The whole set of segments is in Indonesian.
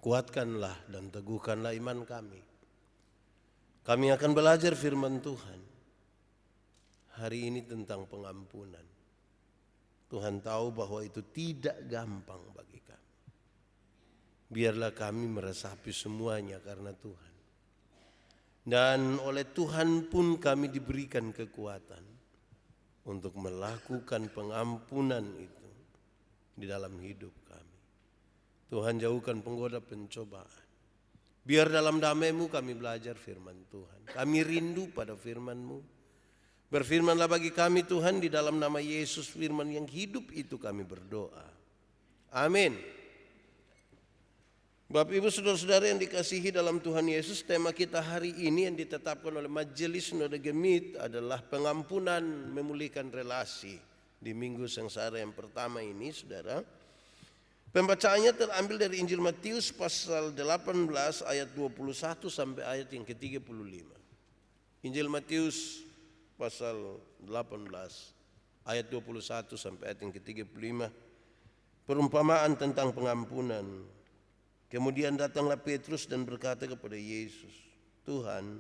Kuatkanlah dan teguhkanlah iman kami. Kami akan belajar firman Tuhan hari ini tentang pengampunan. Tuhan tahu bahwa itu tidak gampang bagi kami. Biarlah kami meresapi semuanya karena Tuhan. Dan oleh Tuhan pun kami diberikan kekuatan untuk melakukan pengampunan itu di dalam hidup kami. Tuhan jauhkan penggoda pencobaan. Biar dalam damai-Mu kami belajar firman Tuhan. Kami rindu pada firman-Mu. Berfirmanlah bagi kami Tuhan, di dalam nama Yesus firman yang hidup itu kami berdoa. Amin. Bapak Ibu Saudara-saudara yang dikasihi dalam Tuhan Yesus, tema kita hari ini yang ditetapkan oleh Majelis Sinode Gemit adalah pengampunan memulihkan relasi. Di minggu sengsara yang pertama ini, saudara, pembacaannya terambil dari Injil Matius pasal 18 ayat 21 sampai ayat yang ke-35. Injil Matius pasal 18 ayat 21 sampai ayat yang ke-35. Perumpamaan tentang pengampunan. Kemudian datanglah Petrus dan berkata kepada Yesus, Tuhan,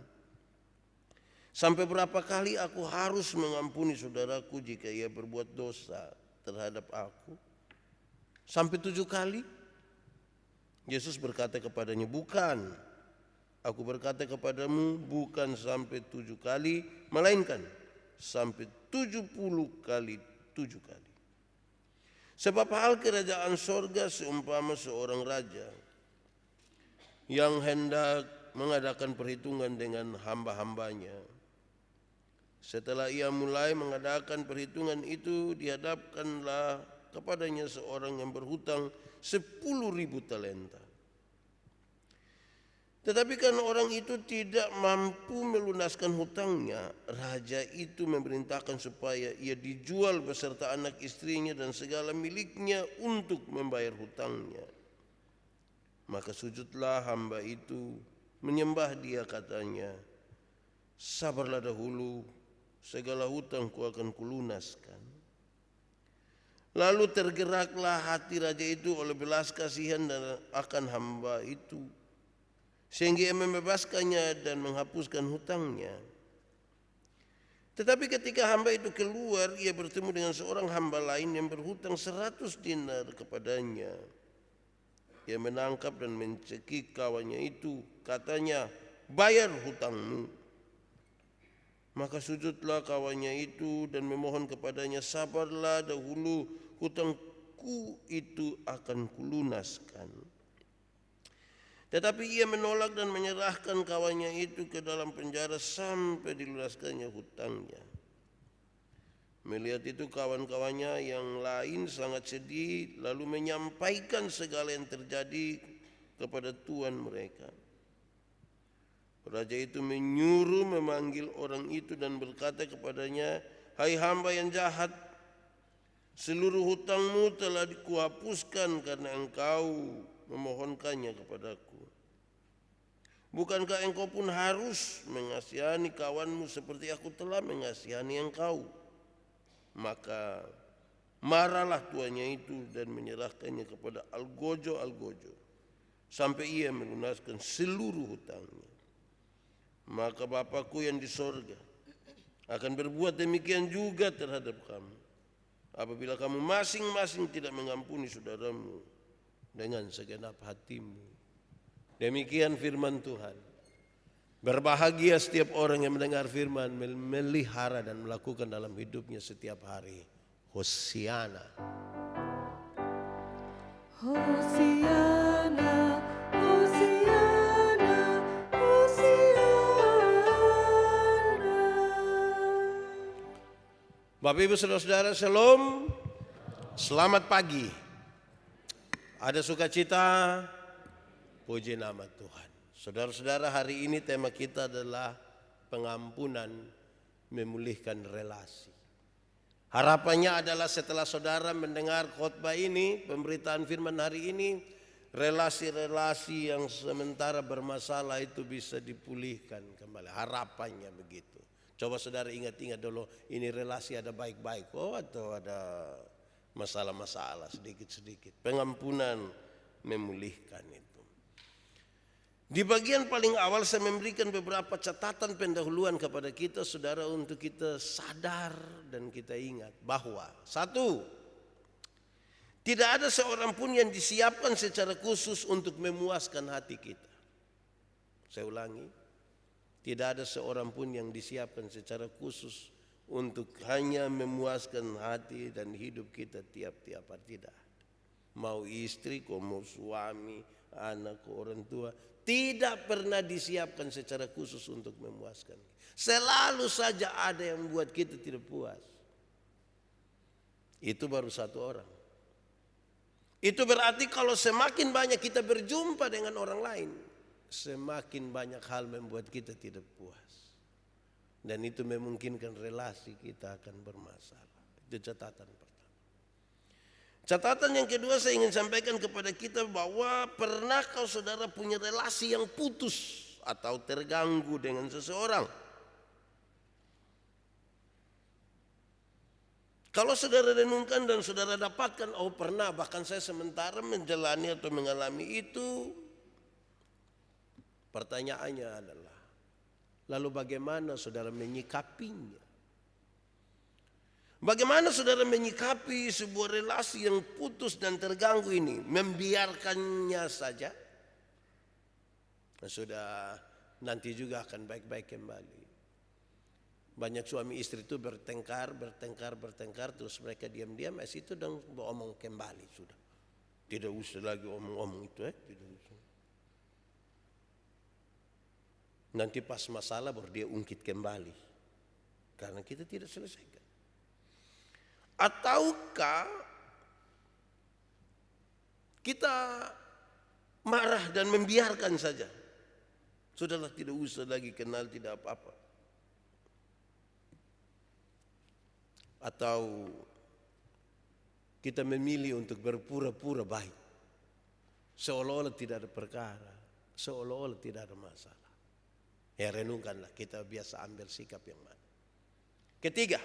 sampai berapa kali aku harus mengampuni saudaraku jika ia berbuat dosa terhadap aku? Sampai 7 kali? Yesus berkata kepadanya, bukan. Aku berkata kepadamu, bukan sampai 7 kali, melainkan sampai 70 kali 7 kali. Sebab hal kerajaan sorga seumpama seorang raja yang hendak mengadakan perhitungan dengan hamba-hambanya. Setelah ia mulai mengadakan perhitungan itu, dihadapkanlah kepadanya seorang yang berhutang 10.000 talenta. Tetapi karena orang itu tidak mampu melunaskan hutangnya, raja itu memerintahkan supaya ia dijual beserta anak istrinya dan segala miliknya untuk membayar hutangnya. Maka sujudlah hamba itu, menyembah dia, katanya, sabarlah dahulu, segala hutangku akan kulunaskan. Lalu tergeraklah hati raja itu oleh belas kasihan dan akan hamba itu, sehingga ia membebaskannya dan menghapuskan hutangnya. Tetapi ketika hamba itu keluar, ia bertemu dengan seorang hamba lain yang berhutang 100 dinar kepadanya. Ia menangkap dan mencekik kawannya itu, katanya, bayar hutangmu. Maka sujudlah kawannya itu dan memohon kepadanya, sabarlah dahulu, hutangku itu akan kulunaskan. Tetapi ia menolak dan menyerahkan kawannya itu ke dalam penjara sampai dilunaskannya hutangnya. Melihat itu kawan-kawannya yang lain sangat sedih, lalu menyampaikan segala yang terjadi kepada tuan mereka. Raja itu menyuruh memanggil orang itu dan berkata kepadanya, hai hamba yang jahat, seluruh hutangmu telah kuhapuskan karena engkau memohonkannya kepadaku. Bukankah engkau pun harus mengasihani kawanmu seperti aku telah mengasihani engkau? Maka marahlah tuannya itu dan menyerahkannya kepada algojo-algojo sampai ia melunaskan seluruh hutangnya. Maka Bapakku yang di sorga akan berbuat demikian juga terhadap kamu, apabila kamu masing-masing tidak mengampuni saudaramu dengan segenap hatimu. Demikian firman Tuhan. Berbahagia setiap orang yang mendengar firman, melihara dan melakukan dalam hidupnya setiap hari. Hosiana. Hosiana, Hosiana, Hosiana. Bapak Ibu Saudara-saudara, Shalom. Selamat pagi. Ada sukacita, puji nama Tuhan. Saudara-saudara, hari ini tema kita adalah pengampunan memulihkan relasi. Harapannya adalah setelah saudara mendengar khotbah ini, pemberitaan firman hari ini, relasi-relasi yang sementara bermasalah itu bisa dipulihkan kembali. Harapannya begitu. Coba saudara ingat-ingat dulu, ini relasi ada baik-baik, atau ada masalah-masalah sedikit-sedikit. Pengampunan memulihkan itu. Di bagian paling awal saya memberikan beberapa catatan pendahuluan kepada kita saudara untuk kita sadar dan kita ingat bahwa satu, tidak ada seorang pun yang disiapkan secara khusus untuk memuaskan hati kita. Saya ulangi, tidak ada seorang pun yang disiapkan secara khusus untuk hanya memuaskan hati dan hidup kita tiap-tiap hari. Tidak. Mau istri, mau suami, anak, orang tua, tidak pernah disiapkan secara khusus untuk memuaskan. Selalu saja ada yang membuat kita tidak puas. Itu baru satu orang. Itu berarti kalau semakin banyak kita berjumpa dengan orang lain, semakin banyak hal membuat kita tidak puas. Dan itu memungkinkan relasi kita akan bermasalah. Itu catatan pertama. Catatan yang kedua saya ingin sampaikan kepada kita bahwa pernahkah saudara punya relasi yang putus atau terganggu dengan seseorang? Kalau saudara renungkan dan saudara dapatkan, oh pernah, bahkan saya sementara menjalani atau mengalami itu. Pertanyaannya adalah, lalu bagaimana saudara menyikapinya? Bagaimana saudara menyikapi sebuah relasi yang putus dan terganggu ini? Membiarkannya saja? Nah, sudah nanti juga akan baik-baik kembali. Banyak suami istri itu bertengkar, terus mereka diam-diam, itu dan omong kembali sudah. Tidak usah lagi omong-omong itu, tidak usah. Nanti pas masalah baru dia ungkit kembali. Karena kita tidak selesaikan. Ataukah kita marah dan membiarkan saja? Sudahlah, tidak usah lagi kenal, tidak apa-apa. Atau kita memilih untuk berpura-pura baik, seolah-olah tidak ada perkara, seolah-olah tidak ada masalah. Ya renungkanlah, kita biasa ambil sikap yang mana. Ketiga,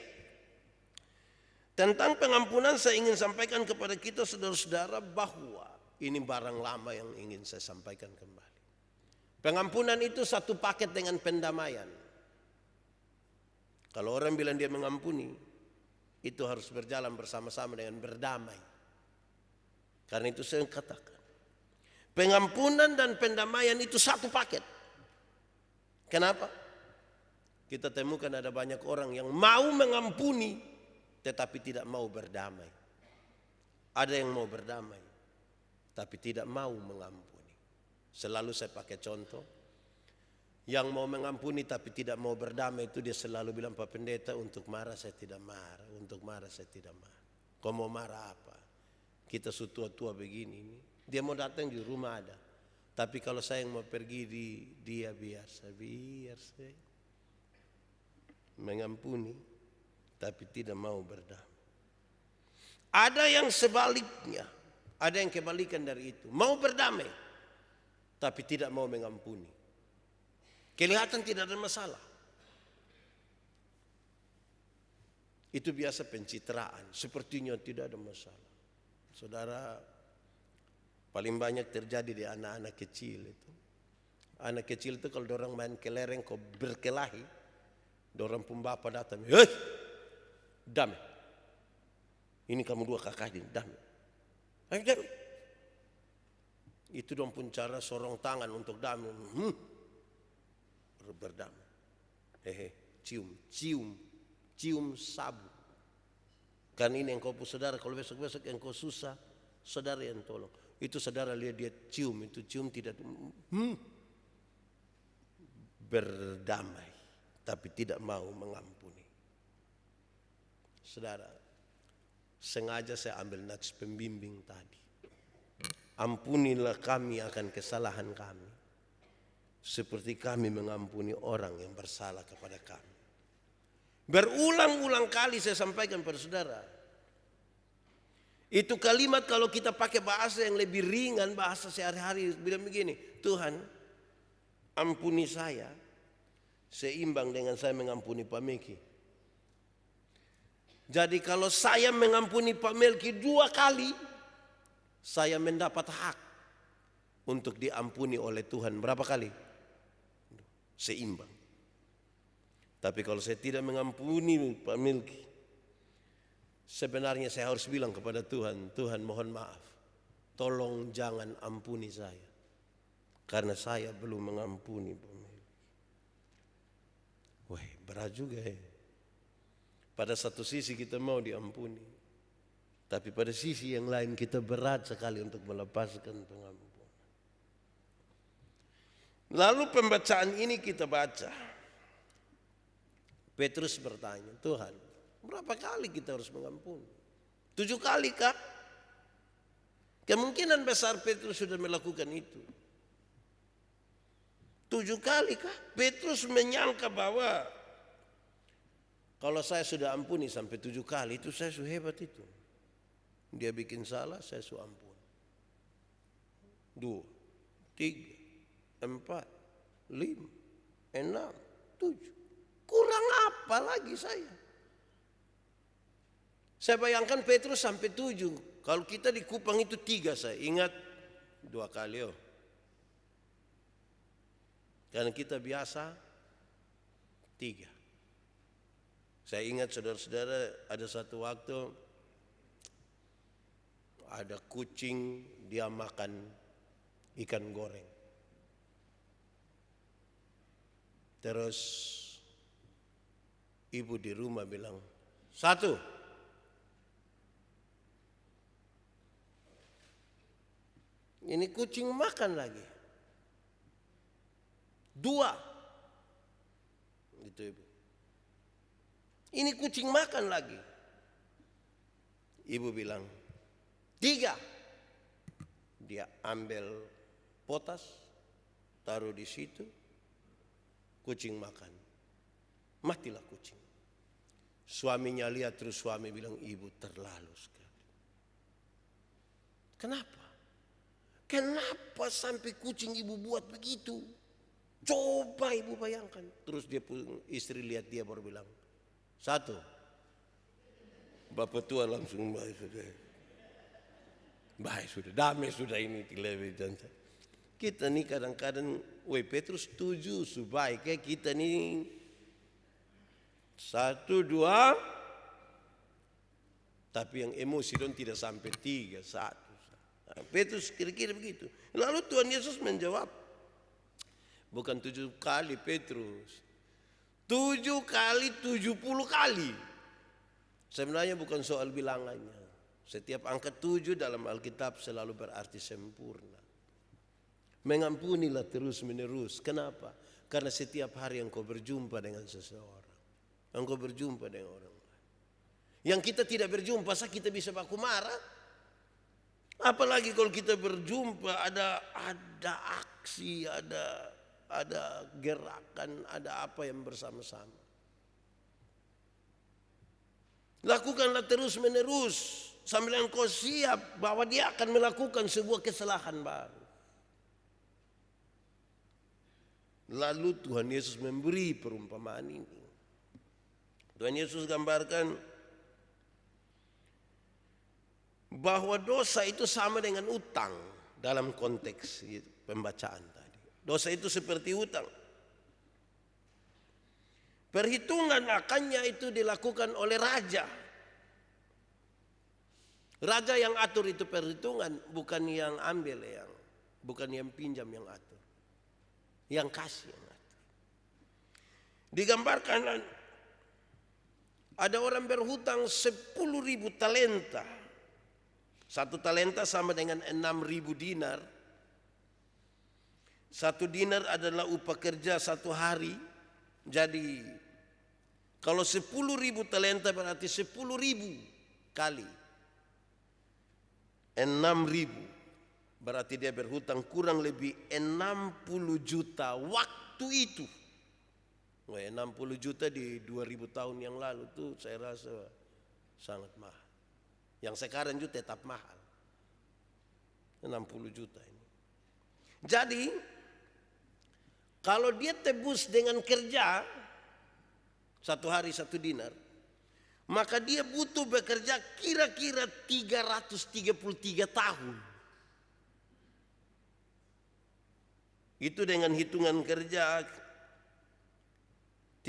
tentang pengampunan saya ingin sampaikan kepada kita saudara-saudara bahwa ini barang lama yang ingin saya sampaikan kembali. Pengampunan itu satu paket dengan pendamaian. Kalau orang bilang dia mengampuni, itu harus berjalan bersama-sama dengan berdamai. Karena itu saya katakan, pengampunan dan pendamaian itu satu paket. Kenapa? Kita temukan ada banyak orang yang mau mengampuni tetapi tidak mau berdamai. Ada yang mau berdamai tapi tidak mau mengampuni. Selalu saya pakai contoh, yang mau mengampuni tapi tidak mau berdamai itu dia selalu bilang, Pak Pendeta, untuk marah saya tidak marah, untuk marah saya tidak marah. Kau mau marah apa? Kita sutua-tua begini. Dia mau datang di rumah ada. Tapi kalau saya yang mau pergi dia biar saya mengampuni tapi tidak mau berdamai. Ada yang sebaliknya, ada yang kebalikan dari itu, mau berdamai tapi tidak mau mengampuni. Kelihatan tidak ada masalah. Itu biasa pencitraan, sepertinya tidak ada masalah. Saudara, paling banyak terjadi di anak-anak kecil itu. Anak kecil itu kalau dorang main kelereng kau berkelahi, dorang pun bapak datang, hei, damai. Ini kamu dua kakak ini, damai. Ayo, itu dong pun cara sorong tangan untuk damai. Berdamai. Cium sabu. Kan ini yang kau saudara, kalau besok-besok yang kau susah, saudara yang tolong. Itu saudara lihat dia cium, itu cium tidak berdamai, tapi tidak mau mengampuni. Saudara, sengaja saya ambil nats pembimbing tadi. Ampunilah kami akan kesalahan kami, seperti kami mengampuni orang yang bersalah kepada kami. Berulang-ulang kali saya sampaikan pada saudara. Itu kalimat kalau kita pakai bahasa yang lebih ringan, bahasa sehari-hari, bilang begini, Tuhan ampuni saya seimbang dengan saya mengampuni Pak Meki. Jadi kalau saya mengampuni Pak Melki 2 kali, saya mendapat hak untuk diampuni oleh Tuhan berapa kali? Seimbang. Tapi kalau saya tidak mengampuni Pak Milky, sebenarnya saya harus bilang kepada Tuhan, Tuhan mohon maaf, tolong jangan ampuni saya, karena saya belum mengampuni Pak Milky. Wah, berat juga ya. Pada satu sisi kita mau diampuni, tapi pada sisi yang lain kita berat sekali untuk melepaskan pengampunan. Lalu pembacaan ini kita baca. Petrus bertanya, Tuhan, berapa kali kita harus mengampuni? 7 kali kah? Kemungkinan besar Petrus sudah melakukan itu. 7 kali kah? Petrus menyangka bahwa kalau saya sudah ampuni sampai 7 kali itu saya sudah hebat itu. Dia bikin salah, saya sudah ampun. 2, 3, 4, 5, 6, 7. Kurang apa lagi saya? Saya bayangkan Petrus sampai 7. Kalau kita di Kupang itu 3, saya ingat 2 kali. Karena kita biasa 3. Saya ingat saudara-saudara, ada satu waktu ada kucing, dia makan ikan goreng. Terus ibu di rumah bilang, 1. Ini kucing makan lagi. 2. Gitu ibu. Ini kucing makan lagi. Ibu bilang, 3. Dia ambil potas, taruh di situ, kucing makan. Matilah kucing. Suaminya lihat, terus suami bilang, ibu terlalu sekali. Kenapa? Kenapa sampai kucing ibu buat begitu? Coba ibu bayangkan. Terus dia istri lihat dia baru bilang, 1. Bapak tua langsung baik sudah. Baik sudah, damai sudah ini. Kita nih kadang-kadang, Petrus 7 sebaiknya kita nih 1, 2, tapi yang emosi dong tidak sampai 3, 1. Nah, Petrus kira-kira begitu. Lalu Tuhan Yesus menjawab, bukan 7 kali Petrus, 7 kali 70 kali. Sebenarnya bukan soal bilangannya. Setiap angka 7 dalam Alkitab selalu berarti sempurna. Mengampunilah terus menerus. Kenapa? Karena setiap hari engkau berjumpa dengan seseorang. Engkau berjumpa dengan orang lain. Yang kita tidak berjumpa, kita bisa baku marah. Apalagi kalau kita berjumpa ada aksi, ada gerakan, ada apa yang bersama-sama. Lakukanlah terus menerus sambil engkau siap bahwa dia akan melakukan sebuah kesalahan baru. Lalu Tuhan Yesus memberi perumpamaan ini. Tuhan Yesus gambarkan bahwa dosa itu sama dengan utang dalam konteks pembacaan tadi. Dosa itu seperti utang. Perhitungan akannya itu dilakukan oleh raja. Raja yang atur itu perhitungan, bukan yang ambil, bukan yang pinjam yang atur. Yang kasih yang atur. Digambarkan ada orang berhutang 10.000 talenta. 1 talenta sama dengan 6.000 dinar. 1 dinar adalah upah kerja 1 hari. Jadi kalau 10.000 talenta berarti 10.000 kali 6.000. Berarti dia berhutang kurang lebih 60 juta waktu itu. 60 juta di 2000 tahun yang lalu tuh saya rasa sangat mahal. Yang sekarang juga tetap mahal. 60 juta ini. Jadi kalau dia tebus dengan kerja 1 hari 1 dinar, maka dia butuh bekerja kira-kira 333 tahun. Itu dengan hitungan kerja 300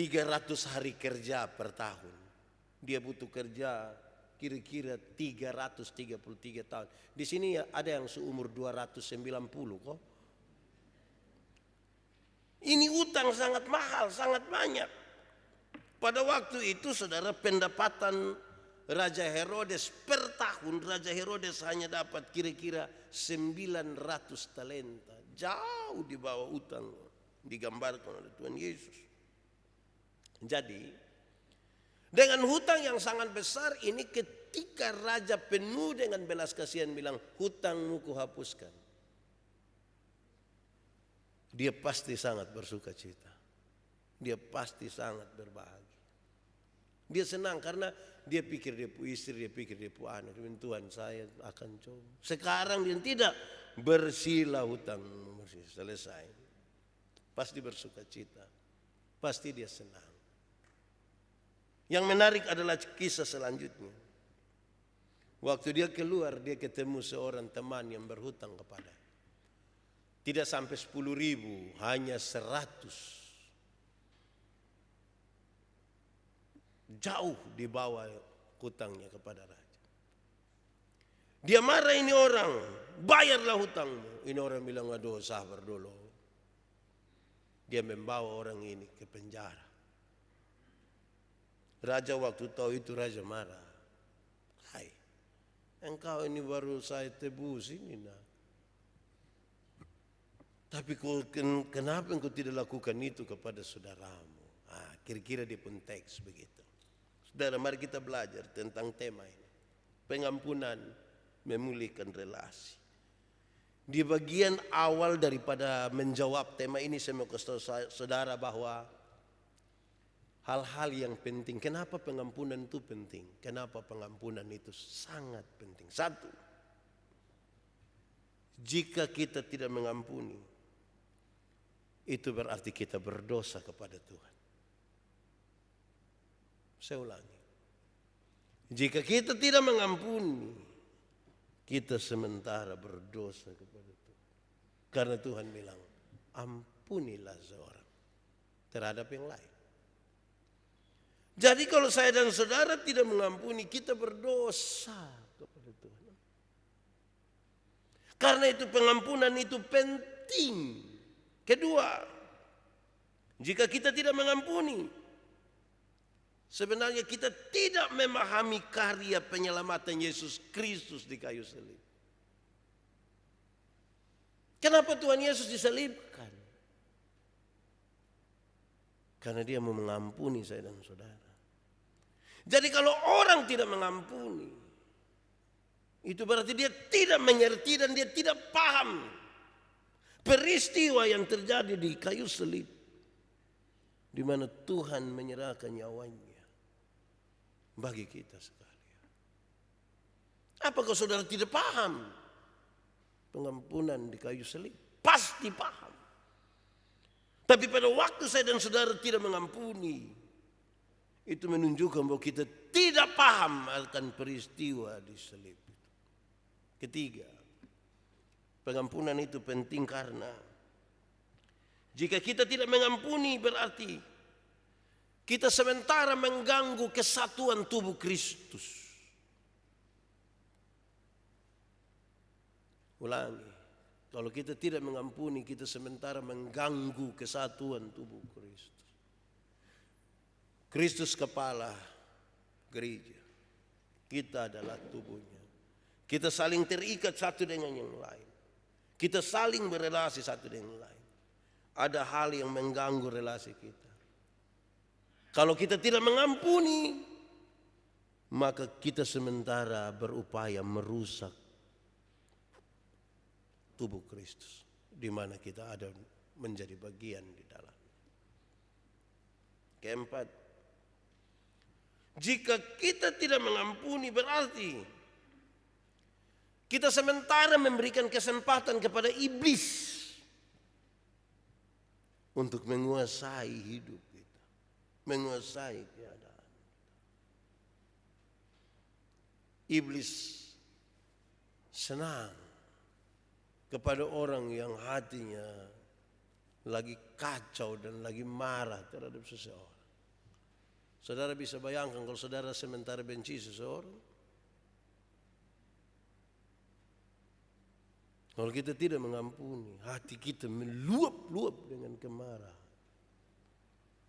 hari kerja per tahun. Dia butuh kerja kira-kira 333 tahun. Di sini ada yang seumur 290 kok. Ini utang sangat mahal, sangat banyak. Pada waktu itu saudara, pendapatan Raja Herodes per tahun, Raja Herodes hanya dapat kira-kira 900 talenta. Jauh di bawah utang digambarkan oleh Tuhan Yesus. Jadi, dengan hutang yang sangat besar ini, ketika raja penuh dengan belas kasihan bilang, hutangmu kuhapuskan, dia pasti sangat bersuka cita. Dia pasti sangat berbahagia. Dia senang karena dia pikir dia pu istri, dia pikir dia pu anak. Tuhan, saya akan coba. Sekarang dia tidak, bersihlah hutang, selesai. Pasti bersuka cita. Pasti dia senang. Yang menarik adalah kisah selanjutnya. Waktu dia keluar, dia ketemu seorang teman yang berhutang kepada. Tidak sampai 10.000, hanya 100. Jauh di bawah hutangnya kepada raja. Dia marah ini orang, bayarlah hutangmu. Ini orang bilang, aduh sabar dulu. Dia membawa orang ini ke penjara. Raja waktu tahu itu raja marah. Hai, engkau ini baru saya tebus ini nak. Tapi kenapa engkau tidak lakukan itu kepada saudaramu? Kira-kira di pun teks begitu. Saudara, mari kita belajar tentang tema ini. Pengampunan memulihkan relasi. Di bagian awal daripada menjawab tema ini, saya mau kasih tahu saudara bahwa hal-hal yang penting. Kenapa pengampunan itu penting? Kenapa pengampunan itu sangat penting? Satu, jika kita tidak mengampuni, itu berarti kita berdosa kepada Tuhan. Saya ulangi. Jika kita tidak mengampuni, kita sementara berdosa kepada Tuhan. Karena Tuhan bilang, ampunilah seorang terhadap yang lain. Jadi kalau saya dan saudara tidak mengampuni, kita berdosa kepada Tuhan. Karena itu pengampunan itu penting. Kedua, jika kita tidak mengampuni, sebenarnya kita tidak memahami karya penyelamatan Yesus Kristus di kayu salib. Kenapa Tuhan Yesus disalibkan? Karena dia mau mengampuni saya dan saudara. Jadi kalau orang tidak mengampuni, itu berarti dia tidak mengerti dan dia tidak paham peristiwa yang terjadi di kayu salib, di mana Tuhan menyerahkan nyawanya bagi kita sekalian. Apakah saudara tidak paham pengampunan di kayu salib? Pasti paham. Tapi pada waktu saya dan saudara tidak mengampuni, itu menunjukkan bahwa kita tidak paham akan peristiwa di salib itu. Ketiga, pengampunan itu penting karena jika kita tidak mengampuni berarti kita sementara mengganggu kesatuan tubuh Kristus. Ulangi, kalau kita tidak mengampuni, kita sementara mengganggu kesatuan tubuh Kristus. Kristus kepala gereja, kita adalah tubuhnya. Kita saling terikat satu dengan yang lain. Kita saling berelasi satu dengan yang lain. Ada hal yang mengganggu relasi kita. Kalau kita tidak mengampuni, maka kita sementara berupaya merusak tubuh Kristus, di mana kita ada menjadi bagian di dalam. Keempat, jika kita tidak mengampuni berarti kita sementara memberikan kesempatan kepada iblis untuk menguasai hidup kita, menguasai keadaan. Iblis senang kepada orang yang hatinya lagi kacau dan lagi marah terhadap seseorang. Saudara bisa bayangkan kalau saudara sementara benci seseorang. Kalau kita tidak mengampuni, hati kita meluap-luap dengan kemarahan.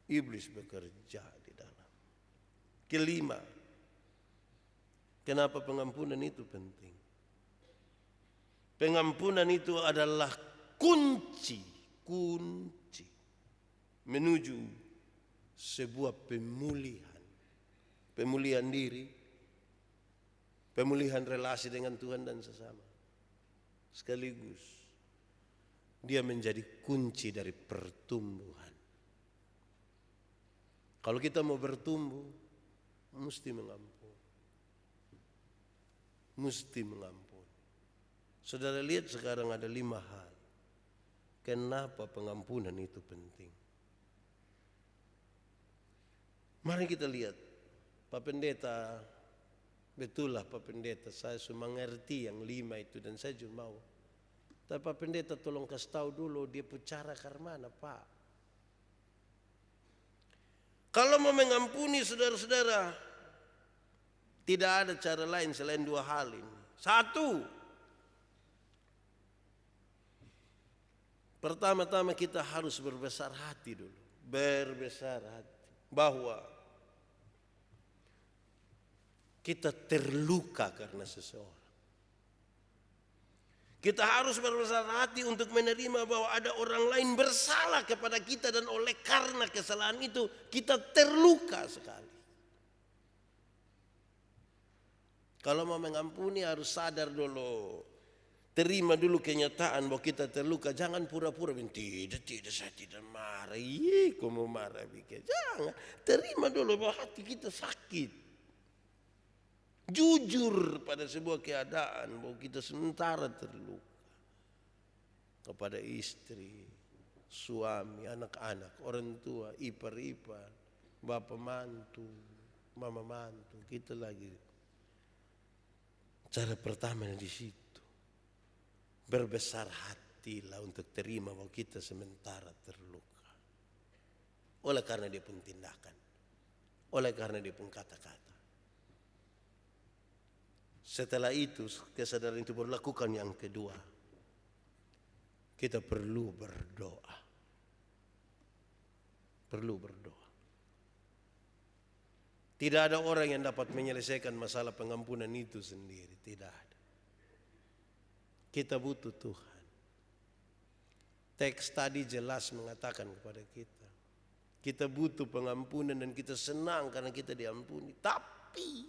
Iblis bekerja di dalam. Kelima, kenapa pengampunan itu penting? Pengampunan itu adalah kunci menuju sebuah pemulihan diri, pemulihan relasi dengan Tuhan dan sesama. Sekaligus dia menjadi kunci dari pertumbuhan. Kalau kita mau bertumbuh, mesti mengampuni. Mesti mengampuni. Saudara lihat sekarang ada 5 hal. Kenapa pengampunan itu penting? Mari kita lihat. Pak Pendeta, betul lah Pak Pendeta, saya cuma ngerti yang 5 itu dan saya juga mau. Tapi Pak Pendeta tolong kasih tahu dulu dia pucara karmana Pak. Kalau mau mengampuni saudara-saudara, tidak ada cara lain selain 2 hal ini. 1, pertama-tama kita harus berbesar hati dulu. Berbesar hati. Bahwa kita terluka karena seseorang. Kita harus berbesar hati untuk menerima bahwa ada orang lain bersalah kepada kita. Dan oleh karena kesalahan itu kita terluka sekali. Kalau mau mengampuni harus sadar dulu. Terima dulu kenyataan bahwa kita terluka. Jangan pura-pura. Tidak, saya tidak marah. Kok mau marah? Jangan. Terima dulu bahwa hati kita sakit. Jujur pada sebuah keadaan bahwa kita sementara terluka. Kepada istri, suami, anak-anak, orang tua, ipar-ipar, bapak mantu, mama mantu. Kita lagi. Cara pertama di situ. Berbesar hatilah untuk terima bahwa kita sementara terluka. Oleh karena dia pun tindakan. Oleh karena dia pun kata-kata. Setelah itu kesadaran itu baru lakukan yang kedua. Kita perlu berdoa. Perlu berdoa. Tidak ada orang yang dapat menyelesaikan masalah pengampunan itu sendiri. Tidak ada. Kita butuh Tuhan. Teks tadi jelas mengatakan kepada kita. Kita butuh pengampunan dan kita senang karena kita diampuni. Tapi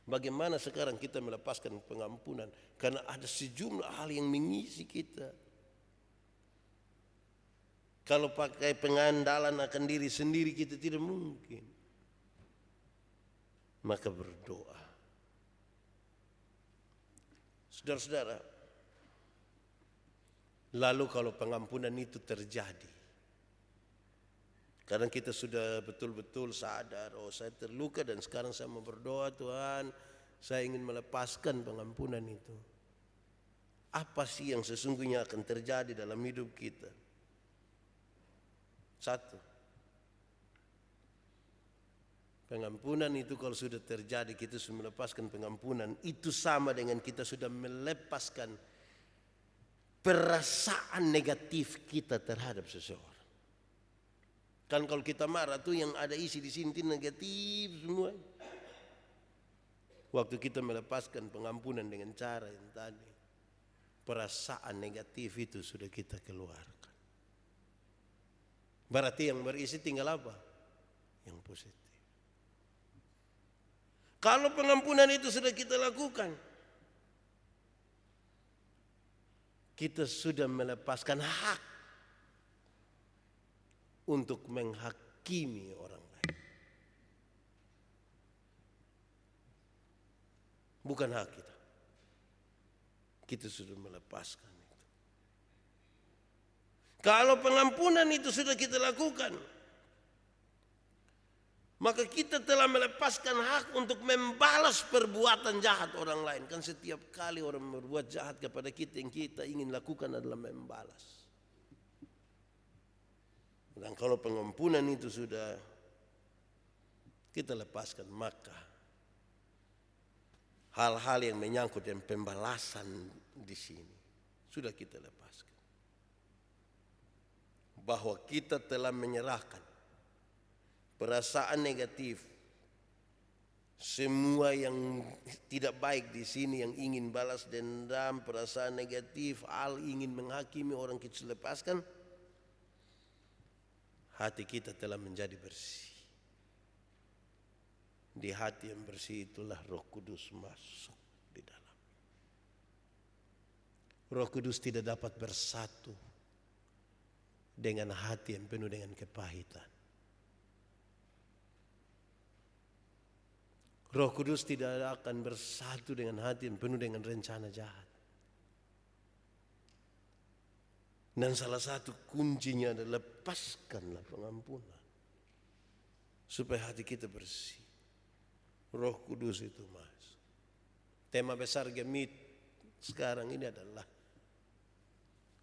bagaimana sekarang kita melepaskan pengampunan? Karena ada sejumlah hal yang mengisi kita. Kalau pakai pengandalan akan diri sendiri kita tidak mungkin. Maka berdoa. Saudara-saudara, lalu kalau pengampunan itu terjadi, kadang kita sudah betul-betul sadar, oh saya terluka dan sekarang saya mau berdoa, Tuhan, saya ingin melepaskan pengampunan itu. Apa sih yang sesungguhnya akan terjadi dalam hidup kita? 1, pengampunan itu kalau sudah terjadi, kita sudah melepaskan pengampunan, itu sama dengan kita sudah melepaskan perasaan negatif kita terhadap seseorang. Kan kalau kita marah tuh yang ada isi di sini negatif semua. Waktu kita melepaskan pengampunan dengan cara yang tadi, perasaan negatif itu sudah kita keluarkan. Berarti yang berisi tinggal apa? Yang positif. Kalau pengampunan itu sudah kita lakukan, kita sudah melepaskan hak untuk menghakimi orang lain. Bukan hak kita. Kita sudah melepaskan itu. Kalau pengampunan itu sudah kita lakukan, maka kita telah melepaskan hak untuk membalas perbuatan jahat orang lain. Kan setiap kali orang berbuat jahat kepada kita, yang kita ingin lakukan adalah membalas. Dan kalau pengampunan itu sudah kita lepaskan, maka hal-hal yang menyangkut dengan pembalasan di sini sudah kita lepaskan. Bahwa kita telah menyerahkan perasaan negatif, semua yang tidak baik di sini, yang ingin balas dendam, perasaan negatif, ingin menghakimi orang, kita lepaskan. Hati kita telah menjadi bersih. Di hati yang bersih itulah Roh Kudus masuk di dalam. Roh Kudus tidak dapat bersatu dengan hati yang penuh dengan kepahitan. Roh Kudus tidak akan bersatu dengan hati yang penuh dengan rencana jahat. Dan salah satu kuncinya adalah lepaskanlah pengampunan. Supaya hati kita bersih. Roh Kudus itu masuk. Tema besar Gemit sekarang ini adalah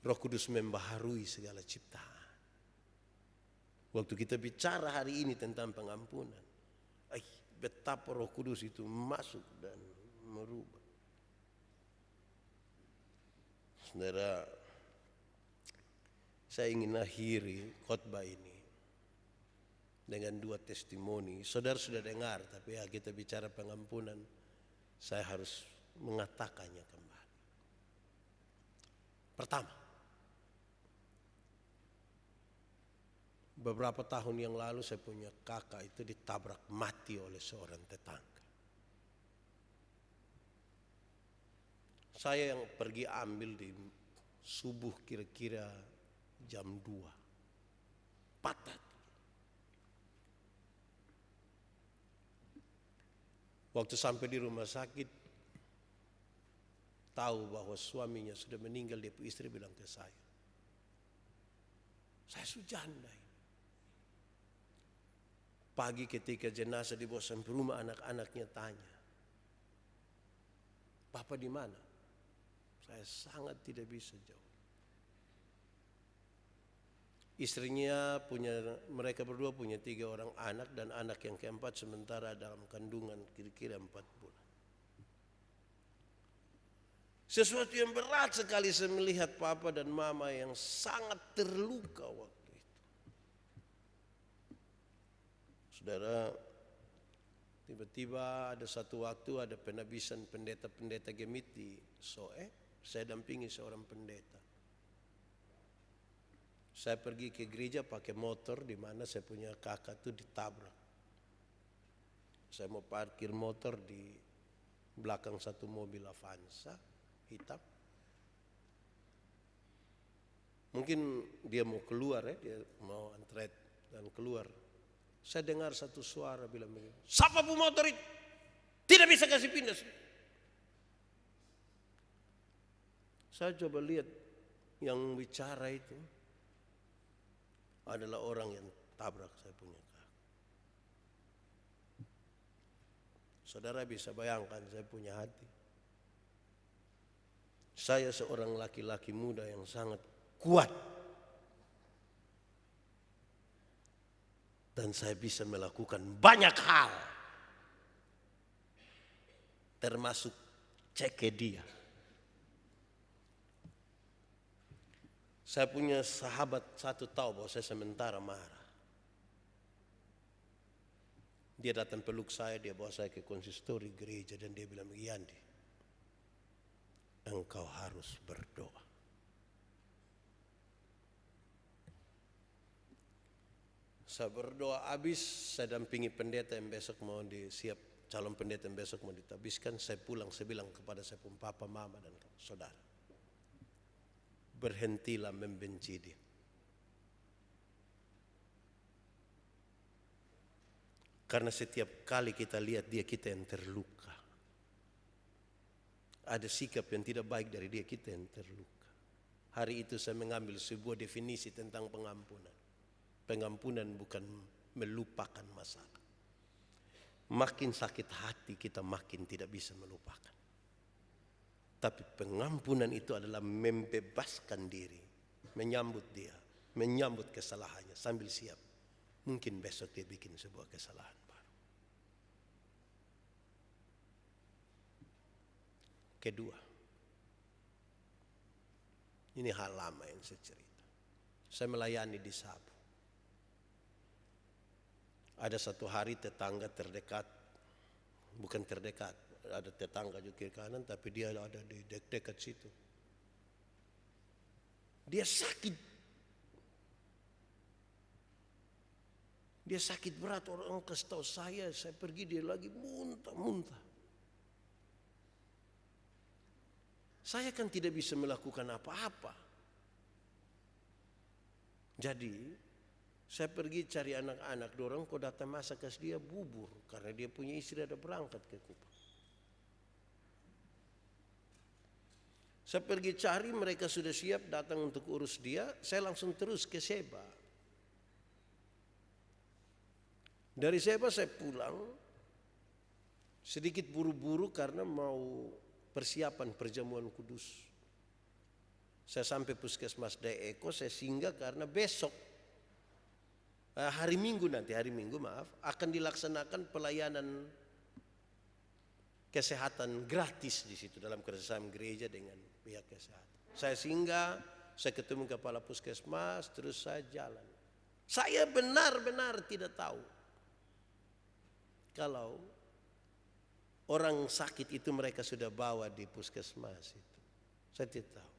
Roh Kudus membaharui segala ciptaan. Waktu kita bicara hari ini tentang pengampunan, betapa Roh Kudus itu masuk dan merubah. Saudara, saya ingin akhiri khotbah ini dengan dua testimoni. Saudara sudah dengar, tapi kita bicara pengampunan, saya harus mengatakannya kembali. Pertama, beberapa tahun yang lalu saya punya kakak itu ditabrak mati oleh seorang tetangga. Saya yang pergi ambil di subuh kira-kira jam 2. Patah. Waktu sampai di rumah sakit, tahu bahwa suaminya sudah meninggal, dia istri bilang ke saya sujanda ini. Pagi ketika jenazah dibawa sampai rumah, anak-anaknya tanya, "Papa di mana?" Saya sangat tidak bisa jawab. Istrinya mereka berdua punya 3 orang anak, dan anak yang keempat sementara dalam kandungan kira-kira 4 bulan. Sesuatu yang berat sekali saya melihat papa dan mama yang sangat terluka waktu itu. Saudara, tiba-tiba ada satu waktu ada penabisan pendeta-pendeta Gemit di Soe. Saya dampingi seorang pendeta. Saya pergi ke gereja pakai motor, di mana saya punya kakak itu ditabrak. Saya mau parkir motor di belakang satu mobil Avanza hitam. Mungkin dia mau keluar, dia mau antret dan keluar. Saya dengar satu suara bilang begini, "Siapa bu motor itu? Tidak bisa kasih pindah." Saya coba lihat yang bicara itu adalah orang yang tabrak saya punya kakak. Saudara bisa bayangkan saya punya hati. Saya seorang laki-laki muda yang sangat kuat. Dan saya bisa melakukan banyak hal. Termasuk cek dia. Saya punya sahabat satu tahu bahwa saya sementara marah. Dia datang peluk saya, dia bawa saya ke konsistori gereja dan dia bilang, "Yandi, engkau harus berdoa." Saya berdoa habis, saya dampingi pendeta yang besok mau calon pendeta yang besok mau ditabiskan. Saya pulang, saya bilang kepada saya pun papa, mama dan saudara, berhentilah membenci dia. Karena setiap kali kita lihat dia, kita yang terluka. Ada sikap yang tidak baik dari dia, kita yang terluka. Hari itu saya mengambil sebuah definisi tentang pengampunan. Pengampunan bukan melupakan masalah. Makin sakit hati kita makin tidak bisa melupakan. Tapi pengampunan itu adalah membebaskan diri, menyambut dia, menyambut kesalahannya sambil siap. Mungkin besok dia bikin sebuah kesalahan baru. Kedua, ini hal lama yang saya cerita. Saya melayani di Sabu. Ada satu hari tetangga terdekat, bukan terdekat, ada tetangga juga kiri kanan, tapi dia ada di dekat situ. Dia sakit. Dia sakit berat, orang kasih tahu saya pergi, dia lagi muntah-muntah. Saya kan tidak bisa melakukan apa-apa. Jadi saya pergi cari anak-anak, dorong kau datang masak kasih dia bubur. Karena dia punya istri ada berangkat ke Kupang. Saya pergi cari, mereka sudah siap datang untuk urus dia. Saya langsung terus ke Seba. Dari Seba saya pulang. Sedikit buru-buru karena mau persiapan perjamuan kudus. Saya sampai puskesmas Daeko, saya singgah karena besok hari Minggu akan dilaksanakan pelayanan kesehatan gratis di situ dalam kerjasama gereja dengan pihak kesehatan. Saya singgah, saya ketemu kepala puskesmas, terus saya jalan. Saya benar-benar tidak tahu kalau orang sakit itu mereka sudah bawa di puskesmas itu. Saya tidak tahu.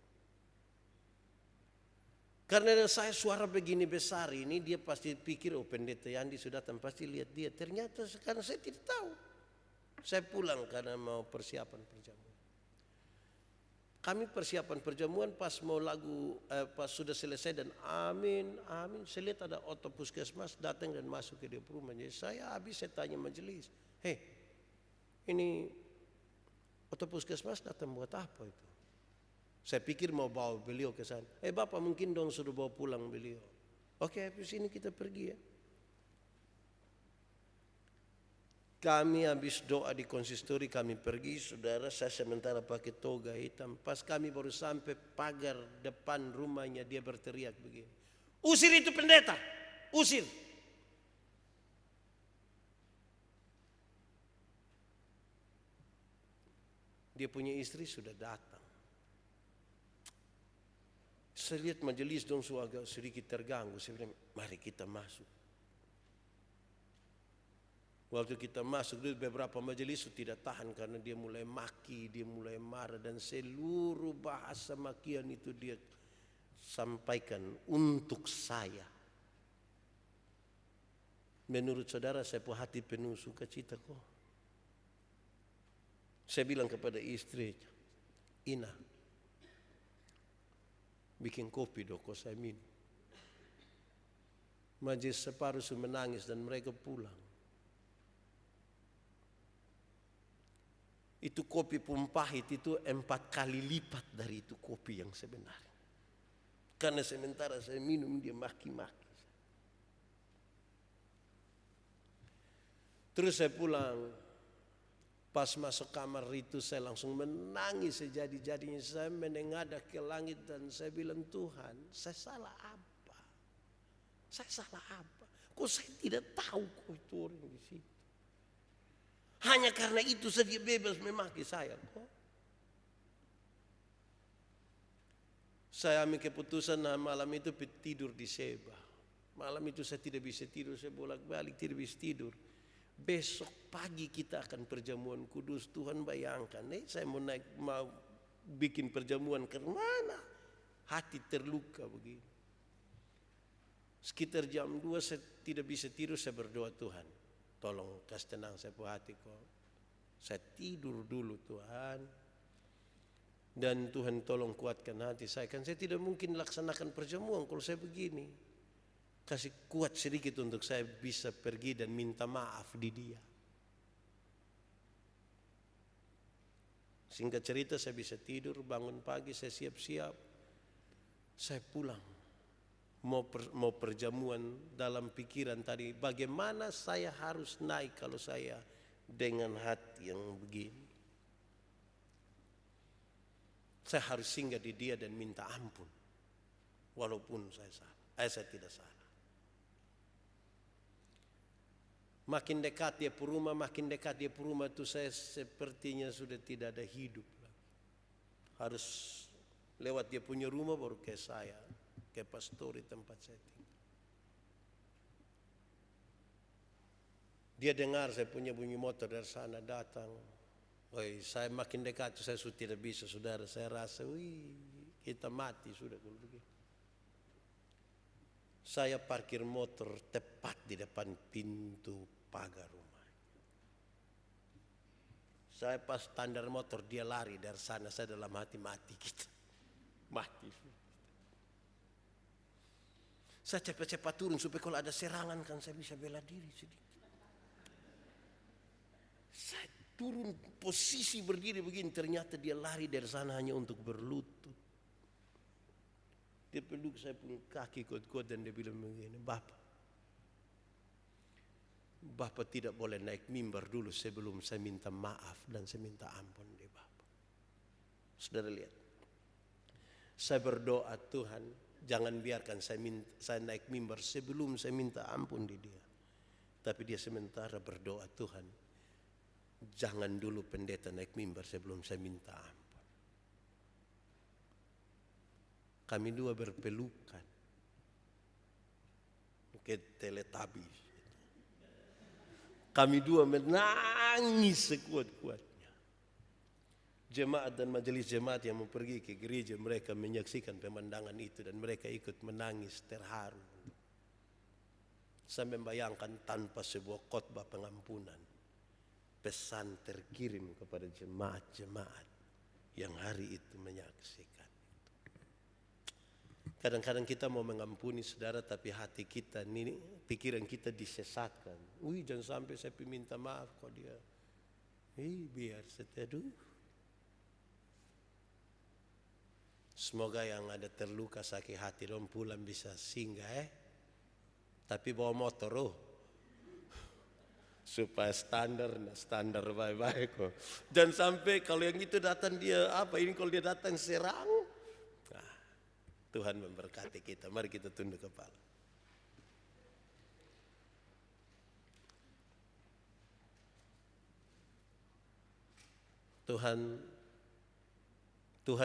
Karena saya suara begini besar ini, dia pasti pikir, oh pendeta Yandi sudah datang, pasti lihat dia. Ternyata karena saya tidak tahu. Saya pulang karena mau persiapan perjamuan. Kami persiapan perjamuan pas mau pas sudah selesai dan amin, amin. Saya lihat ada oto puskesmas datang dan masuk ke dia rumah. Jadi saya tanya majelis, ini oto puskesmas datang buat apa itu? Saya pikir mau bawa beliau ke sana. Bapak mungkin dong suruh bawa pulang beliau. Oke, habis ini kita pergi ya. Kami habis doa di konsistori, kami pergi, saudara. Saya sementara pakai toga hitam. Pas kami baru sampai pagar depan rumahnya, dia berteriak begini, usir itu pendeta, usir. Dia punya istri sudah datang. Saya lihat majelis dong agak sedikit terganggu. Saya bilang, mari kita masuk. Waktu kita masuk, beberapa majelis tidak tahan karena dia mulai maki, dia mulai marah, dan seluruh bahasa makian itu dia sampaikan untuk saya. Menurut saudara, saya punya hati penuh sukacita kok. Saya bilang kepada istri, Ina, bikin kopi dong, kok saya minum. Majelis separuh menangis dan mereka pulang. Itu kopi pun pahit, itu 4 kali lipat dari itu kopi yang sebenarnya. Karena sementara saya minum dia maki-maki. Terus saya pulang. Pas masuk kamar itu saya langsung menangis sejadi-jadinya. Saya menengadah ke langit dan saya bilang, Tuhan, saya salah apa? Saya salah apa? Kok saya tidak tahu kok itu orang di situ. Hanya karena itu saja bebas memaki saya kok. Saya ambil keputusan malam itu tidur di Seba. Malam itu saya tidak bisa tidur, saya bolak-balik tidak bisa tidur. Besok pagi kita akan perjamuan kudus. Tuhan bayangkan, saya mau bikin perjamuan ke mana? Hati terluka begini. Sekitar jam 2 saya tidak bisa tidur, saya berdoa, Tuhan, tolong kasih tenang saya punya hati kok. Saya tidur dulu Tuhan. Dan Tuhan tolong kuatkan hati saya. Kan saya tidak mungkin laksanakan perjamuan kalau saya begini. Kasih kuat sedikit untuk saya bisa pergi dan minta maaf di dia. Singkat cerita saya bisa tidur, bangun pagi saya siap-siap. Saya pulang. Mau perjamuan dalam pikiran tadi. Bagaimana saya harus naik kalau saya dengan hati yang begini. Saya harus singgah di dia dan minta ampun. walaupun saya salah. Saya tidak salah. Makin dekat dia rumah, makin dekat dia rumah itu saya sepertinya sudah tidak ada hidup lagi. Harus lewat dia punya rumah baru ke saya, ke pastori tempat saya tinggal. Dia dengar saya punya bunyi motor dari sana datang. Woi, saya makin dekat saya sudah tidak bisa, saudara. Saya rasa, kita mati sudah kalau begitu. Saya parkir motor tepat di depan pintu pagar rumah. Saya pas standar motor, dia lari dari sana. Saya dalam hati mati kita. Mati. Saya cepat-cepat turun supaya kalau ada serangan kan saya bisa bela diri sedikit. Saya turun posisi berdiri begini, ternyata dia lari dari sana hanya untuk berlutut. Dia peluk saya punya kaki kuat-kuat dan dia bilang begini, Bapak tidak boleh naik mimbar dulu sebelum saya minta maaf dan saya minta ampun di Bapak. Saudara lihat, saya berdoa Tuhan jangan biarkan saya naik mimbar sebelum saya minta ampun di dia. Tapi dia sementara berdoa Tuhan, jangan dulu pendeta naik mimbar sebelum saya minta ampun. Kami dua berpelukan ke Teletubbies. Kami dua menangis sekuat-kuatnya. Jemaat dan majelis jemaat yang mau pergi ke gereja, mereka menyaksikan pemandangan itu dan mereka ikut menangis terharu. Saya membayangkan tanpa sebuah khotbah pengampunan, pesan terkirim kepada jemaat-jemaat yang hari itu menyaksikan. Kadang-kadang kita mau mengampuni saudara tapi hati kita, pikiran kita disesatkan. Jangan sampai saya minta maaf kok dia. Biar seteduh. Semoga yang ada terluka sakit hati dong pulang bisa singgah Tapi bawa motor supaya standar baik-baik kok. Jangan sampai kalau yang itu datang dia kalau dia datang serang. Tuhan memberkati kita. Mari kita tunduk kepala. Tuhan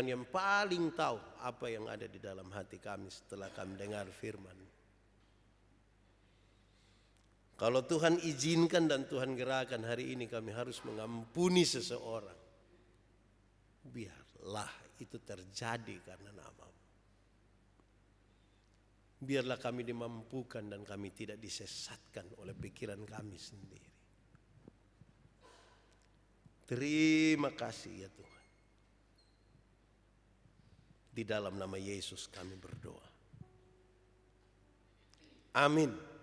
yang paling tahu apa yang ada di dalam hati kami setelah kami dengar firman. Kalau Tuhan izinkan dan Tuhan gerakan hari ini kami harus mengampuni seseorang, biarlah itu terjadi karena nama-Mu. Biarlah kami dimampukan dan kami tidak disesatkan oleh pikiran kami sendiri. Terima kasih ya Tuhan. Di dalam nama Yesus kami berdoa. Amin.